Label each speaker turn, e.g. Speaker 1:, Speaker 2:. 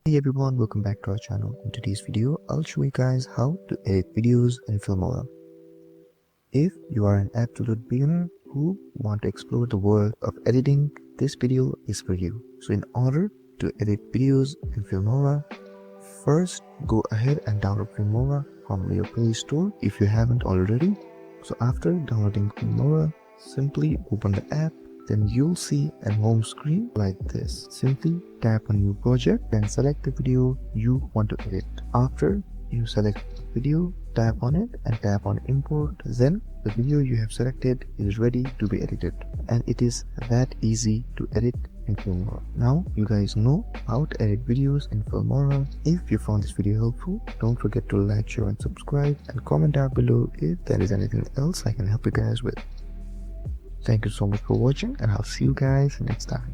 Speaker 1: Hey everyone, welcome back to our channel. In today's video, I'll show you guys how to edit videos in Filmora. If you are an absolute beginner who want to explore the world of editing, this video is for you. So in order to edit videos in Filmora, first go ahead and download Filmora from your Play Store if you haven't already. So after downloading Filmora, simply open the app. Then you'll see a home screen like this. Simply tap on new project, then select the video you want to edit. After you select the video, tap on it and tap on import. Then the video you have selected is ready to be edited. And it is that easy to edit in Filmora. Now you guys know how to edit videos in Filmora. If you found this video helpful, don't forget to like, share and subscribe, and comment down below if there is anything else I can help you guys with. Thank you so much for watching, and I'll see you guys next time.